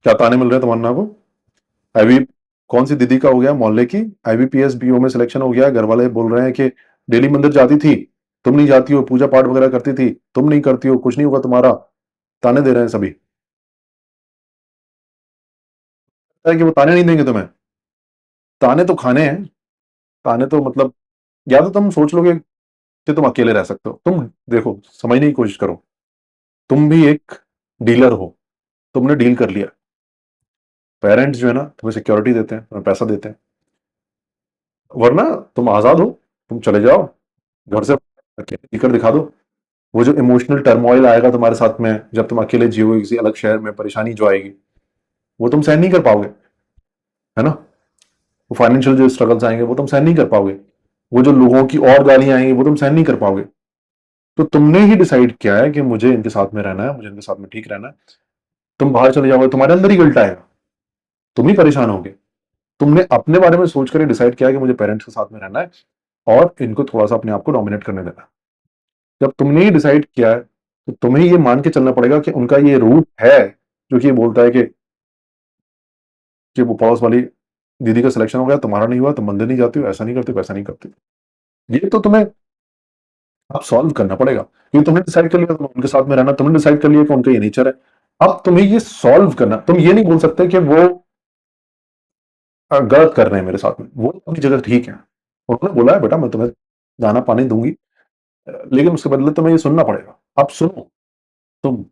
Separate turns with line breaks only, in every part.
क्या ताने मिल रहे हैं तमन्ना को? आईवी कौन सी दीदी का हो गया मोहल्ले की? आईबीपीएस बीओ में सिलेक्शन हो गया, घर वाले बोल रहे हैं कि डेली मंदिर जाती थी, तुम नहीं जाती हो, पूजा पाठ वगैरह करती थी, तुम नहीं करती हो, कुछ नहीं होगा तुम्हारा। ताने दे रहे हैं सभी। है कि वो ताने नहीं देंगे तुम्हें? ताने तो खाने हैं। ताने तो मतलब, या तो तुम सोच लोगे कि तुम अकेले रह सकते हो। तुम देखो, समझने की कोशिश करो, तुम भी एक डीलर हो, तुमने डील कर लिया। पेरेंट्स जो है ना, तुम्हें सिक्योरिटी देते हैं, तुम्हें पैसा देते हैं, वरना तुम आजाद हो, तुम चले जाओ घर से, अकेले निकल दिखा दो। वो जो इमोशनल टर्मोइल आएगा तुम्हारे साथ में जब तुम अकेले जियोगे किसी अलग शहर में, परेशानी जो आएगी, वो तुम सहन नहीं कर पाओगे, है ना? वो फाइनेंशियल जो स्ट्रगल्स आएंगे वो तुम सहन नहीं कर पाओगे। वो जो लोगों की और गालियां आएंगी वो तुम सहन नहीं कर पाओगे। तो तुमने ही डिसाइड किया है कि मुझे इनके साथ में रहना है, मुझे इनके साथ में ठीक रहना है। तुम बाहर चले जाओगे, तुम्हारे अंदर ही गिल्ट आएगा, तुम ही परेशान होगे। तुमने अपने बारे में सोचकर डिसाइड किया कि मुझे पेरेंट्स के साथ में रहना है और इनको थोड़ा सा अपने आप को डोमिनेट करने देना है। जब तुमने ही डिसाइड किया है तो तुम्हें ये मान के चलना पड़ेगा कि उनका ये रूट है जो कि ये बोलता है कि वो पड़ोस वाली दीदी का सिलेक्शन हो गया, तुम्हारा नहीं हुआ, तुम मंदिर नहीं जाती हो, ऐसा नहीं करती हो, वैसा नहीं करती हो। ये तो तुम्हें अब सॉल्व करना पड़ेगा, क्योंकि तुमने डिसाइड कर लिया तुम उनके साथ में रहना, तुमने डिसाइड कर लिया कि उनका ये नेचर है। अब तुम्हें ये सॉल्व करना, तुम ये नहीं बोल सकते कि वो गलत कर रहे हैं मेरे साथ में, वो अपनी जगह ठीक है। उन्होंने बोला है बेटा मैं तुम्हें दाना पानी दूंगी, लेकिन उसके बदले तुम्हें ये सुनना पड़ेगा। अब सुनो तुम,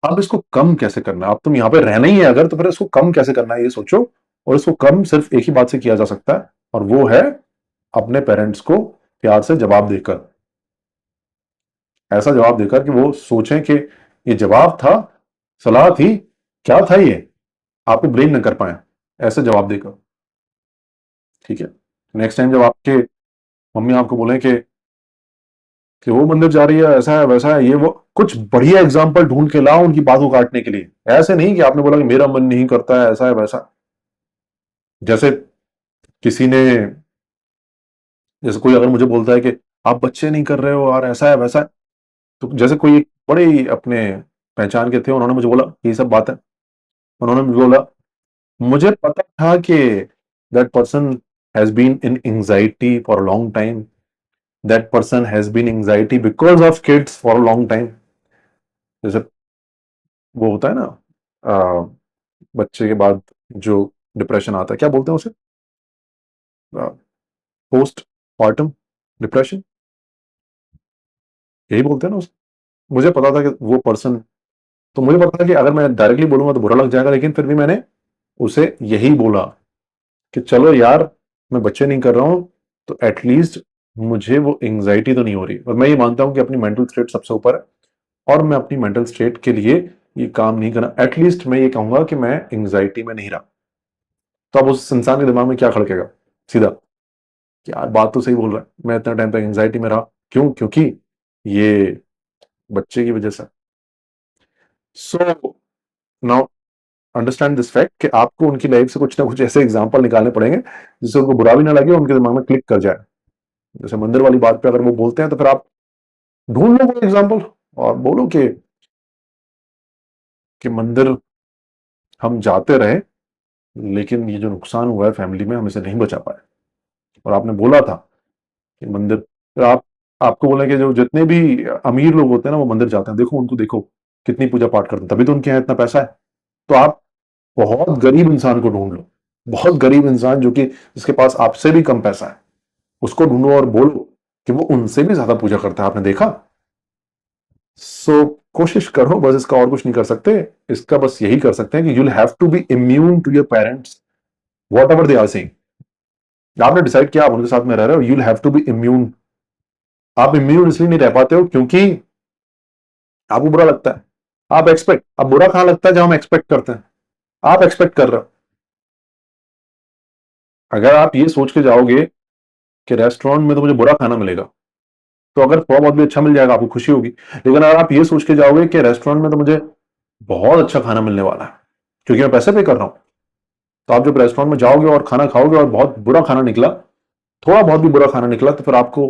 अब इसको कम कैसे करना है? अब तुम यहाँ पे रहना ही है अगर, तो फिर इसको कम कैसे करना है ये सोचो। और इसको कम सिर्फ एक ही बात से किया जा सकता है, और वो है अपने पेरेंट्स को प्यार से जवाब देकर। ऐसा जवाब देकर कि वो सोचें कि ये जवाब था, सलाह थी, क्या था ये, आपको ब्लेम न कर पाए। ऐसे जवाब देकर, ठीक है? नेक्स्ट टाइम जब आपके मम्मी आपको बोले कि वो मंदिर जा रही है, ऐसा है वैसा है, ये वो, कुछ बढ़िया एग्जाम्पल ढूंढ के लाओ उनकी बात को काटने के लिए। ऐसे नहीं कि आपने बोला कि मेरा मन नहीं करता है, ऐसा है वैसा। जैसे किसी ने, जैसे कोई अगर मुझे बोलता है कि आप बच्चे नहीं कर रहे हो और ऐसा है वैसा है, तो जैसे कोई एक बड़े ही अपने पहचान के थे, उन्होंने मुझे बोला ये सब बात है, उन्होंने मुझे बोला मुझे पता था कि that person has been in anxiety for a long time, that person has been anxiety because of kids for a long time. जैसे वो होता है ना, बच्चे के बाद जो डिप्रेशन आता है, क्या बोलते हैं उसे? पोस्ट पार्टम डिप्रेशन, यही बोलते हैं ना उसे। मुझे पता था कि वो पर्सन, तो मुझे पता था कि अगर मैं डायरेक्टली बोलूंगा तो बुरा लग जाएगा, लेकिन फिर भी मैंने उसे यही बोला कि चलो यार, मैं बच्चे नहीं कर रहा हूं, तो एटलीस्ट मुझे वो एंग्जाइटी तो नहीं हो रही। और मैं ये मानता हूं कि अपनी मेंटल स्टेट सबसे ऊपर है, और मैं अपनी मेंटल स्टेट के लिए ये काम नहीं करना। एटलीस्ट मैं ये कहूंगा कि मैं एंग्जाइटी में नहीं रहा। तो अब उस इंसान के दिमाग में क्या खड़केगा? सीधा कि यार बात तो सही बोल रहा है, मैं इतना टाइम तक एंग्जाइटी में रहा, क्यों? क्योंकि ये बच्चे की वजह से। So now understand this fact कि आपको उनकी लाइफ से कुछ ना कुछ ऐसे एग्जांपल निकालने पड़ेंगे जिससे उनको बुरा भी ना लगे, उनके दिमाग में क्लिक कर जाए। जैसे मंदिर वाली बात पे अगर वो बोलते हैं तो फिर आप ढूंढ लो वो एग्जांपल और बोलो कि मंदिर हम जाते रहे, लेकिन ये जो नुकसान हुआ है फैमिली में, हम इसे नहीं बचा पाए। और आपने बोला था कि मंदिर, फिर आप, आपको बोले कि जो जितने भी अमीर लोग होते हैं ना वो मंदिर जाते हैं, देखो उनको, देखो कितनी पूजा पाठ करते हैं, तभी तो उनके यहाँ इतना पैसा है। तो आप बहुत गरीब इंसान को ढूंढ लो, बहुत गरीब इंसान जो कि जिसके पास आपसे भी कम पैसा है, उसको ढूंढो और बोलो कि वो उनसे भी ज्यादा पूजा करता है, आपने देखा? सो कोशिश करो बस, इसका और कुछ नहीं कर सकते। इसका बस यही कर सकते हैं कि you will have to be immune to your parents whatever they are saying. आपने डिसाइड किया आप उनके साथ में रह रहे हो, you will have to be immune. आप इम्यून इसलिए नहीं रह पाते हो क्योंकि आपको बुरा लगता है। आप एक्सपेक्ट, अब बुरा कहां लगता है जब हम एक्सपेक्ट करते हैं। आप एक्सपेक्ट कर रहे हो। अगर आप ये सोच के जाओगे कि रेस्टोरेंट में तो मुझे बुरा खाना मिलेगा, तो अगर थोड़ा बहुत भी अच्छा मिल जाएगा आपको खुशी होगी। लेकिन अगर आप ये सोच के जाओगे कि रेस्टोरेंट में तो मुझे बहुत अच्छा खाना मिलने वाला है क्योंकि मैं पैसे पे कर रहा हूं, तो आप जब रेस्टोरेंट में जाओगे और खाना खाओगे और बहुत बुरा खाना निकला, थोड़ा बहुत भी बुरा खाना निकला, तो फिर आपको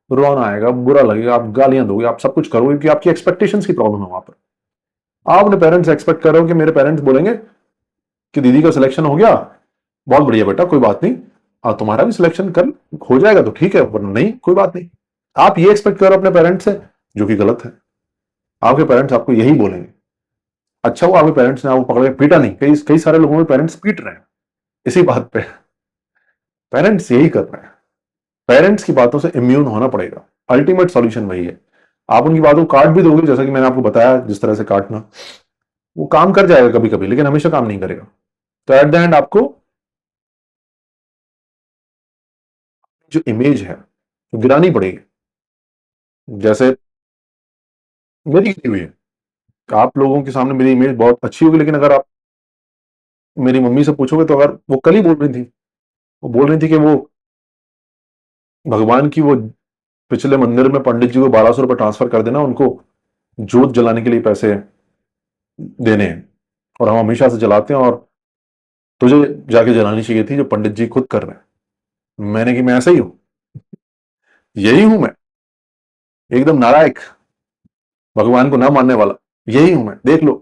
रोना आएगा, बुरा लगेगा, आप गालियां दोगे, आप सब कुछ करोगे क्योंकि आपकी एक्सपेक्टेशंस की प्रॉब्लम है वहां पर। आप अपने पेरेंट्स एक्सपेक्ट कर रहे हो कि मेरे पेरेंट्स बोलेंगे कि दीदी का सिलेक्शन हो गया, बहुत बढ़िया बेटा, कोई बात नहीं, तुम्हारा भी सिलेक्शन कल हो जाएगा तो ठीक है, वरना नहीं, कोई बात नहीं। आप ये एक्सपेक्ट करो अपने पेरेंट्स से, जो कि गलत है। आपके पेरेंट्स आपको यही बोलेंगे। अच्छा वो आपके पेरेंट्स ने आपको पकड़ के पीटा नहीं, कई कई सारे लोगों में पेरेंट्स पीट रहे हैं इसी बात पे। पेरेंट्स यही कर रहे हैं। पेरेंट्स की बातों से इम्यून होना पड़ेगा, अल्टीमेट सॉल्यूशन वही है। आप उनकी बातों को काट भी दोगे, जैसा कि मैंने आपको बताया जिस तरह से काटना, वो काम कर जाएगा कभी कभी, लेकिन हमेशा काम नहीं करेगा। तो एट द एंड आपको जो इमेज है वो गिरानी पड़ेगी, जैसे मेरी गिरी हुई है। आप लोगों के सामने मेरी इमेज बहुत अच्छी होगी, लेकिन अगर आप मेरी मम्मी से पूछोगे तो अगर वो कल ही बोल रही थी, वो बोल रही थी कि वो भगवान की वो पिछले मंदिर में पंडित जी को 1200 रुपए ट्रांसफर कर देना, उनको जोत जलाने के लिए पैसे देने हैं, और हम हमेशा से जलाते हैं, और तुझे जाके जलानी चाहिए थी जो पंडित जी खुद कर रहे हैं। मैंने कि मैं ऐसा ही हूं, यही हूं मैं, एकदम नालायक, भगवान को ना मानने वाला, यही हूं मैं, देख लो।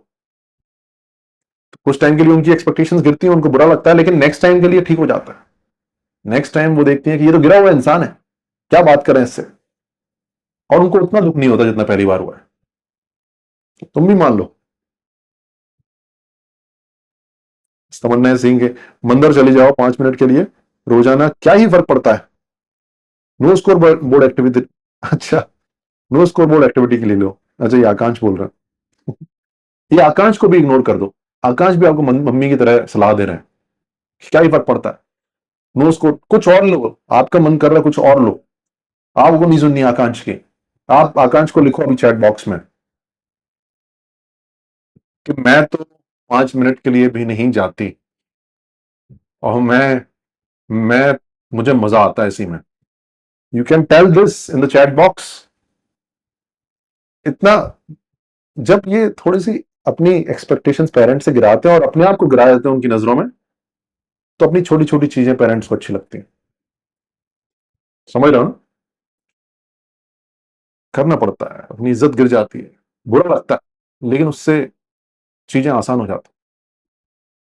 तो कुछ टाइम के लिए उनकी एक्सपेक्टेशंस गिरती हैं, उनको बुरा लगता है, लेकिन नेक्स्ट टाइम के लिए ठीक हो जाता है। नेक्स्ट टाइम वो देखती है कि ये तो गिरा हुआ इंसान है, क्या बात करें इससे, और उनको उतना दुख नहीं होता जितना पहली बार हुआ है। तुम भी मान लो, तमन्ना सिंह के मंदिर चले जाओ 5 मिनट के लिए रोजाना, क्या ही फर्क पड़ता है। नो स्कोर बोर्ड एक्टिविटी, अच्छा, नो स्कोर बोर्ड एक्टिविटी के लिए लो। अच्छा ये आकांक्ष बोल रहा है, ये आकांक्ष को भी इग्नोर कर दो। आकांक्ष भी आपको मम्मी की तरह सलाह दे रहे हैं, क्या ही फर्क पड़ता है। नो स्कोर, कुछ और लो, आपका मन कर रहा है कुछ और लो, आपको नहीं सुननी आकांक्ष की। आप आकांक्ष को लिखो अभी चैट बॉक्स में कि मैं तो 5 मिनट के लिए भी नहीं जाती, और मैं मुझे मजा आता है इसी में। You can tell this in the chat box. इतना, जब ये थोड़ी सी अपनी एक्सपेक्टेशंस पेरेंट्स से गिराते हैं और अपने आप को गिरा देते हैं उनकी नजरों में, तो अपनी छोटी छोटी चीजें पेरेंट्स को अच्छी लगती हैं। समझ रहे हो ना? करना पड़ता है, अपनी इज्जत गिर जाती है, बुरा लगता है, लेकिन उससे चीजें आसान हो जाती हैं।